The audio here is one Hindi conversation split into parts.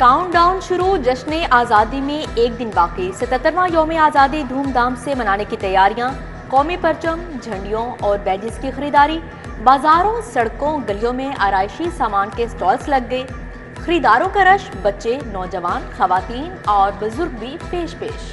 काउंटडाउन शुरू, जश्न आज़ादी में एक दिन बाकी। 77वां यौम आज़ादी धूमधाम से मनाने की तैयारियां, कौमी परचम, झंडियों और बैजेस की खरीदारी। बाजारों, सड़कों, गलियों में आराइशी सामान के स्टॉल्स लग गए। खरीदारों का रश, बच्चे, नौजवान, खवातीन और बुजुर्ग भी पेश पेश।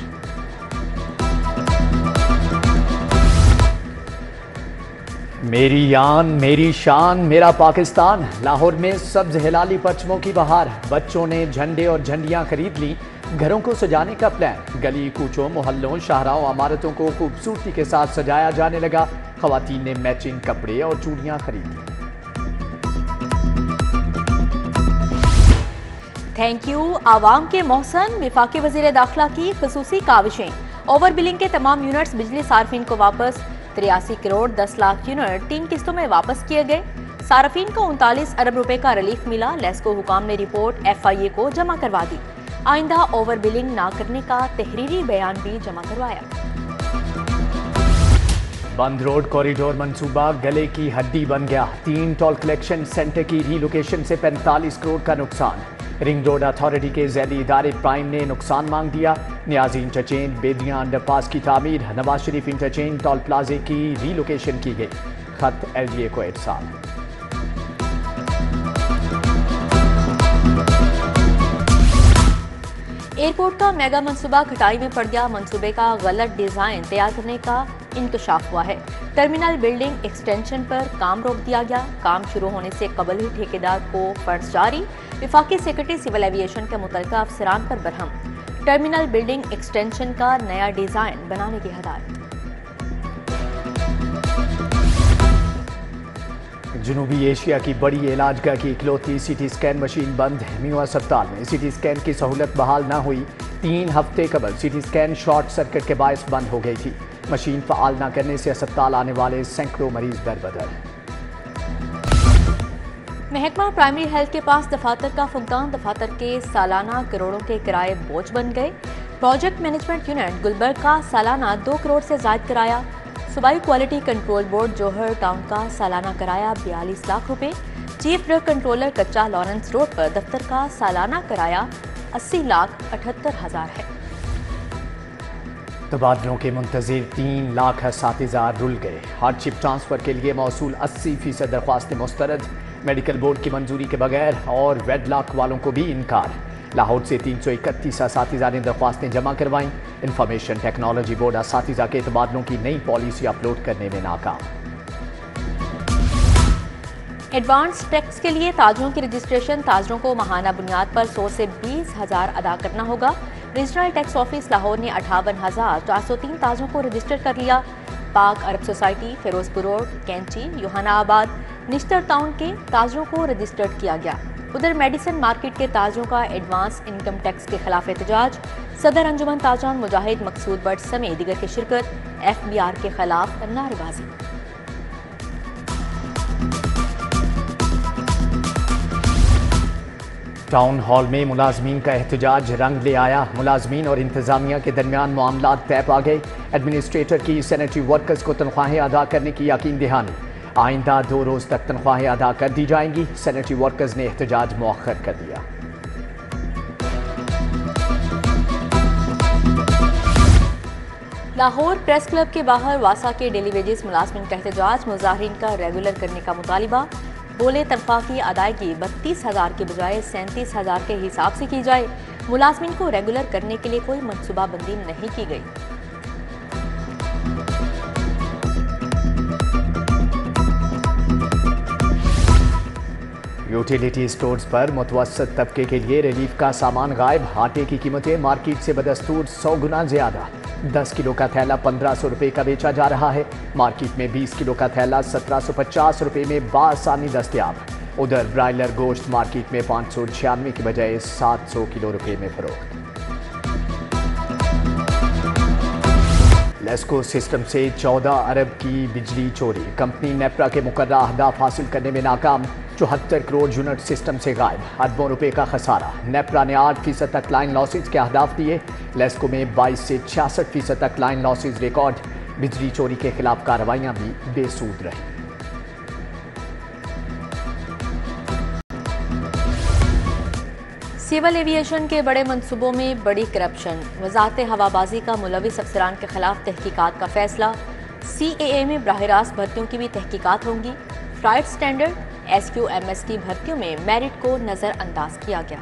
मेरी यान, मेरी शान, मेरा पाकिस्तान। लाहौर में सब्ज हिलाली परचमों की बहार। बच्चों ने झंडे और झंडियां खरीद ली। घरों को सजाने का प्लान। गली कूचों, मोहल्लों, शाहराओं, इमारतों को खूबसूरती के साथ सजाया जाने लगा। खवातीन ने मैचिंग कपड़े और चूड़ियां खरीदी। थैंक यू आवाम के मोहसन। वफाकी वज़ीर दाखिला की खसूसी काविशें। ओवर बिलिंग के तमाम यूनिट्स बिजली सार्फिन को वापस। 83 करोड़ 10 लाख यूनिट 3 किस्तों में वापस किए गए। सार्फिन को 39 अरब रुपए का रिलीफ मिला। लेस्को हुकाम ने रिपोर्ट FIA को जमा करवा दी। आइंदा ओवर बिलिंग ना करने का तहरीरी बयान भी जमा करवाया। बंद रोड कॉरिडोर मंसूबा गले की हड्डी बन गया। 3 टोल कलेक्शन सेंटर की रीलोकेशन से 45 करोड़ का नुकसान। रिंग रोड अथॉरिटी के ज़ैली इदारे प्राइम ने नुकसान मांग दिया। नियाजी इंटरचेंज, बेदियां अंडरपास की तामीर, नवाज शरीफ इंटरचेंज, टोल प्लाजे की रीलोकेशन की गई। खत LGA को इरसाल। एयरपोर्ट का मेगा मंसूबा खटाई में पड़ गया। मंसूबे का गलत डिजाइन तैयार करने का इंकशाफ हुआ है। टर्मिनल बिल्डिंग एक्सटेंशन पर काम रोक दिया गया। काम शुरू होने से कबल ही ठेकेदार को फर्ज जारी। वफाकी सेक्रेटरी सिविल एविएशन के मुतल्लिका अफसरान पर बरहम। टर्मिनल बिल्डिंग एक्सटेंशन का नया डिजाइन बनाने की हदायत। जनूबी एशिया की बड़ी इलाजगाह की इकलौती CT स्कैन मशीन बंद। म्यू अस्पताल में CT स्कैन की सहूलत बहाल न हुई। 3 हफ्ते कबल CT स्कैन शॉर्ट सर्किट के बायस बंद हो गई थी। मशीन फ़ाल न करने से अस्पताल आने वाले सैकड़ों मरीज दरबदर। महकमा प्राइमरी हेल्थ के पास दफातर का फुकदान। दफातर के सालाना करोड़ों के किराए बोझ बन गए। प्रोजेक्ट मैनेजमेंट यूनिट गुलबर्ग का सालाना 2 करोड़ से जायद किराया। सूबाई क्वालिटी कंट्रोल बोर्ड जौहर टाउन का सालाना किराया 42 लाख रुपए। चीफ ड्रग कंट्रोलर कच्चा लॉरेंस रोड पर दफ्तर का सालाना किराया 80,78,000 है। तबादलों के मुंतज़िर 3 लाख असातिज़ा रुल गए। हार्डशिप ट्रांसफ़र के लिए मौसूल 80% दरख्वास्तें मुस्तरद। मेडिकल बोर्ड की मंजूरी के बगैर और वेडलॉक वालों को भी इनकार। लाहौर से 331 असातिज़ा ने दरख्वास्तें जमा करवाईं। इंफॉर्मेशन टेक्नोलॉजी बोर्ड असातिज़ा के तबादलों की नई पॉलिसी अपलोड करने में नाकाम। एडवांस टैक्स के लिए ताजरों की रजिस्ट्रेशन। ताजरों को माहाना बुनियाद पर 100 से 20,000 अदा करना होगा। रीजनल टैक्स ऑफिस लाहौर ने 58,403 ताजरों को रजिस्टर कर लिया। पाक अरब सोसाइटी, फिरोजपुर रोड, कैंची, युहानाबाद, निश्तर टाउन के ताजरों को रजिस्टर्ड किया गया। उधर मेडिसन मार्केट के ताजरों का एडवांस इनकम टैक्स के खिलाफ एहतजाज। सदर अंजुमन ताजरान मुजाहिद मकसूद बट समेत दीगर की शिरकत। FBR के खिलाफ नारेबाजी। टाउन हॉल में मुलाजमीन का एहतजाज रंग ले आया। मुलाजमीन और इंतजामिया के दरमियान मामलात तय पा गए। एडमिनिस्ट्रेटर की सैनिटरी वर्कर्स को तनख्वाहें अदा करने की यकीन दहानी। आइंदा 2 रोज तक तनख्वाहें अदा कर दी जाएंगी। सैनिटरी वर्कर्स ने एहतजाज मुअख्खर कर दिया। लाहौर प्रेस क्लब के बाहर वासा के डेली वेजेस मुलाजमीन का एहतजाज। मुजाहिरीन का रेगुलर करने का मुतालिबा। बोले तनख्वाह की अदायगी 32,000 के बजाय 37,000 के हिसाब से की जाए। मुलाजमीन को रेगुलर करने के लिए कोई मनसूबाबंदी नहीं की गई। यूटिलिटी स्टोर्स पर मुतवस्सत तबके के लिए रिलीफ का सामान गायब। आटे की कीमतें मार्केट से बदस्तूर 100 गुना ज्यादा। 10 किलो का थैला 1500 रुपये का बेचा जा रहा है। मार्केट में 20 किलो का थैला 1750 रुपये में बासानी दस्तयाब। उधर ब्रायलर गोश्त मार्केट में 596 की बजाय 700 किलो रुपये में फरोख्त। लेस्को सिस्टम से 14 अरब की बिजली चोरी। कंपनी नेप्रा के मुकर्रा अहदाफ हासिल करने में नाकाम। 74 करोड़ यूनिट सिस्टम से गायब। अरबों रुपए का खसारा। नेप्रा ने 8% तक लाइन लॉसेज के अहदाफ दिए। लेस्को में 22 से 66% तक लाइन लॉसेज रिकॉर्ड। बिजली चोरी के खिलाफ कार्रवाइयां भी बेसूद रही। सिविल एविएशन के बड़े मंसूबों में बड़ी करप्शन, वजारत हवाबाजी का मुलविस अफसरान के खिलाफ तहकीकात का फैसला। CAA में बराह रास्त भर्तियों की भी तहकीकात होंगी। फ्लाइट स्टैंडर्ड SQMS की भर्तियों में मेरिट को नजरअंदाज किया गया।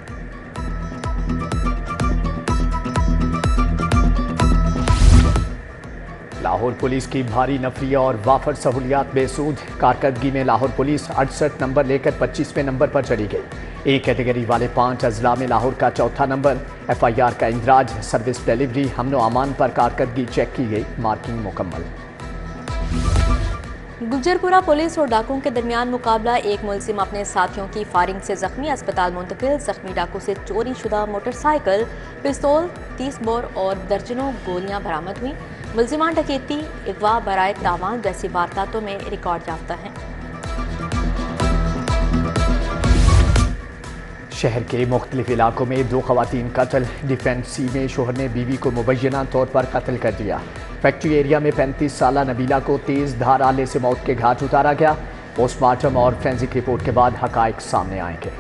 लाहौर पुलिस की भारी नफरिया और वाफर सहूलियात बेसूद। कारकर्दगी में लाहौर पुलिस 68 नंबर लेकर 25वें नंबर पर चली गई। एक कैटेगरी वाले 5 अजला में लाहौर का चौथा नंबर। FIR का इंदराज, सर्विस डिलीवरी, अमन अमान पर कारकर्दगी चेक की गई, मार्किंग मुकम्मल। गुजरपुरा पुलिस और डाकुओं के दरमियान मुकाबला। एक मुलजिम अपने साथियों की फायरिंग से जख्मी, अस्पताल मुंतकिल। जख्मी डाकू से चोरी शुदा मोटरसाइकिल, पिस्तौल, 30 बोर और दर्जनों गोलियां बरामद हुई। मुलजिमान डकैती, अगवा, बराए तावान जैसी वारदातों में रिकॉर्ड याफ्ता हैं। शहर के मुख्तलिफ इलाकों में 2 खवातीन कत्ल। डिफेंस सी में शोहर ने बीवी को मुबैना तौर पर कत्ल कर दिया। फैक्ट्री एरिया में 35 साला नबीला को तेज धार आले से मौत के घाट उतारा गया। पोस्टमार्टम और फोरेंसिक रिपोर्ट के बाद हकायक सामने आएंगे।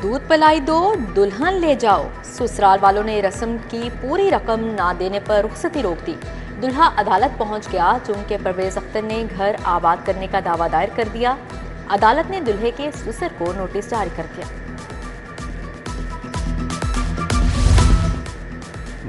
दूध पिलाई दो, दुल्हन ले जाओ। ससुराल वालों ने रस्म की पूरी रकम ना देने पर रुखसती रोक दी। दुल्हा अदालत पहुंच गया, चूंकि परवेज अख्तर ने घर आबाद करने का दावा दायर कर दिया। अदालत ने दुल्हे के ससुर को नोटिस जारी कर दिया।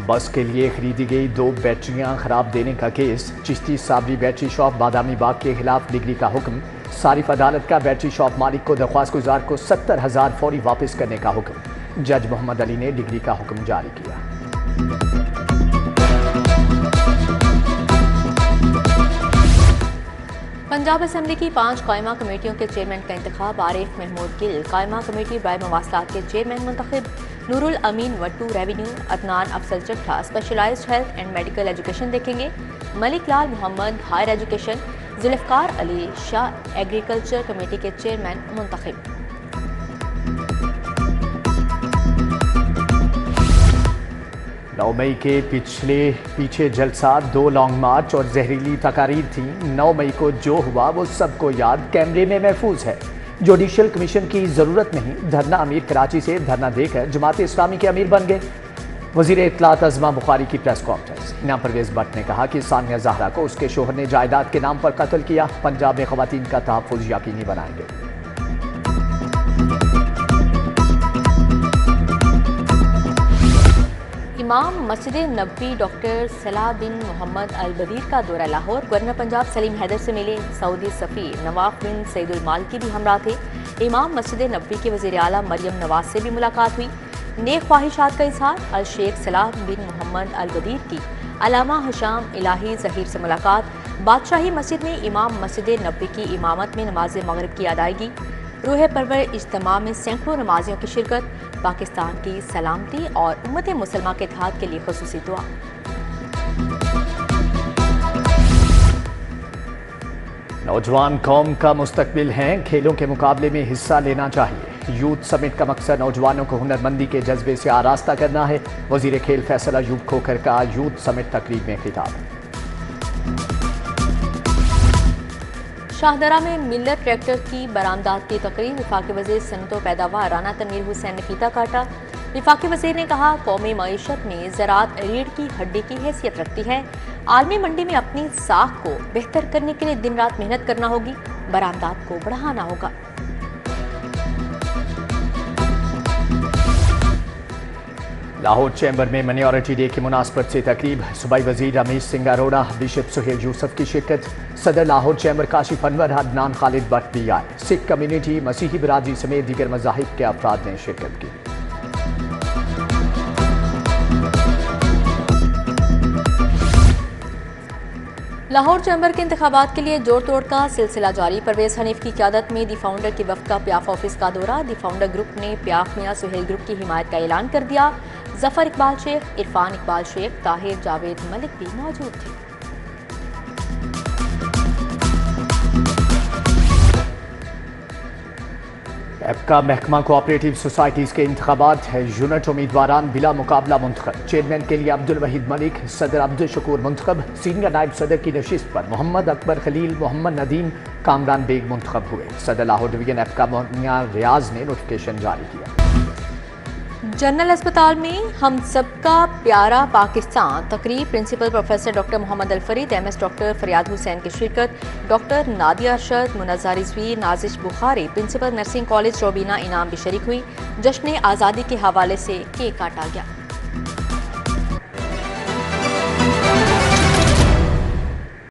बस के लिए खरीदी गई 2 बैटरियां खराब देने का case. Chishti Sabri battery shop Badami Bagh के खिलाफ डिग्री का हुक्म। सारिफ अदालत का बैटरी शॉप मालिक को दरख्वास्त गुजार को 70,000 फौरी वापस करने का हुक्म। जज मोहम्मद अली ने डिग्री का हुक्म जारी किया। पंजाब असेंबली की 5 कायमा कमेटियों के चेयरमैन का इंतखाब। आरिफ महमूद गिल कायमा कमेटी बराए मवासलात के चेयरमैन मुंतखब। Noorul Amin Wattoo revenue. Adnan Afzal Chattha specialised health and medical education देखेंगे। Malik Lal Mohammad higher education. Zulfiqar Ali Shah agriculture committee के चेयरमैन मुंतखब। 9 मई के पीछे जलसा, 2 लॉन्ग मार्च और जहरीली तकारीर थी। 9 मई को जो हुआ वो सबको याद, कैमरे में महफूज है। जुडिशल कमीशन की जरूरत नहीं। धरना अमीर कराची से धरना देकर जमात इस्लामी के अमीर बन गए। वजीर इत्तलात अज़मा बुखारी की प्रेस कॉन्फ्रेंस। इनाम परवेज भट्ट ने कहा कि सानिया ज़हरा को उसके शोहर ने जायदाद के नाम पर कत्ल किया। पंजाब में ख़वातीन का तहफ़्फ़ुज़ यकीनी बनाएंगे। इमाम मस्जिद नबवी डॉक्टर सलाह बिन मोहम्मद अल बदीर का दौरा लाहौर। गवर्नर पंजाब सलीम हैदर से मिले। सऊदी सफ़ीर नवाफ बिन सईदुल मालिकी भी हमरा थे। इमाम मस्जिद नबवी के वज़ीर आला मरियम नवाज से भी मुलाकात हुई। नेक ख्वाहिशात का इजहार। अल शेख सलाह बिन मोहम्मद अल बदीर की अलामा हशाम इलाही ज़हीर से मुलाकात। बादशाही मस्जिद में इमाम मस्जिद नबवी की इमामत में नमाज मगरिब की अदायगी। रूह परवर इज्तिमा में सैकड़ों नमाजियों की शिरकत। पाकिस्तान की सलामती और उम्मत मुसलमान के इत्तेहाद के लिए खुसूसी दुआ। नौजवान कौम का मुस्तकबिल हैं, खेलों के मुकाबले में हिस्सा लेना चाहिए। यूथ समिट का मकसद नौजवानों को हुनरमंदी के जज्बे से आरास्ता करना है। वजीर खेल फैसल अयूब खोखर का यूथ समिट तकरीब में खिताब। शाहदरा में मिलर ट्रैक्टर की बरामदात की तकरीब। वफाकी वज़ीर सनतो पैदावार राना तनवीर हुसैन ने फीता काटा। वफाकी वज़ीर ने कहा, कौमी मईशत में ज़राअत रीढ़ की हड्डी की हैसियत रखती है। आलमी मंडी में अपनी साख को बेहतर करने के लिए दिन रात मेहनत करना होगी। बरामदात को बढ़ाना होगा। लाहौर चैम्बर में माइनॉरिटी डे की मुनासबत से तकरीब। सूबाई वजीर रमेश सिंह अरोड़ा, बिशप सुहेल यूसुफ की शिरकत। सदर लाहौर चैम्बर काशिफ अनवर, अदनान खालिद भट्ट भी आए। सिख कम्युनिटी, मसीही बिरादरी समेत दीगर मज़ाहिब के अफराद ने शिरकत की। लाहौर चैम्बर के इंतखाबात के लिए जोड़ तोड़ का सिलसिला जारी। परवेज हनीफ की क़यादत में दी फाउंडर की वफ़द का प्याफ ऑफिस का दौरा। दी फाउंडर ग्रुप ने प्याफ मियां सुहेल ग्रुप की हिमायत का ऐलान कर दिया। जफ़र इकबाल शेख, इरफान इकबाल शेख, ताहिर जावेद मलिक भी मौजूद थे। एपका महकमा कोऑपरेटिव सोसाइटीज़ के इंतखाबात है। यूनिट उम्मीदवारान बिला मुकाबला मुंतखब। चेयरमैन के लिए अब्दुल वहीद मलिक, सदर अब्दुल शकूर मुंतखब। सीनियर नायब सदर की नशिस्त पर मोहम्मद अकबर खलील, मोहम्मद नदीम, कामरान बेग मुंतखब हुए। सदर लाहौर डिवीजन एफ का मोहनिया रियाज ने नोटिफिकेशन जारी किया। जनरल अस्पताल में हम सबका प्यारा पाकिस्तान तकरीब principal professor doctor Mohammad Al Farid, MS doctor Fariyad Hussain की शिरकत, doctor Nadia Arshad, Munazza Rizvi, Nazish Bukhari, principal nursing college Robina Inam भी शरीक हुई। जश्न आज़ादी के हवाले से केक काटा गया।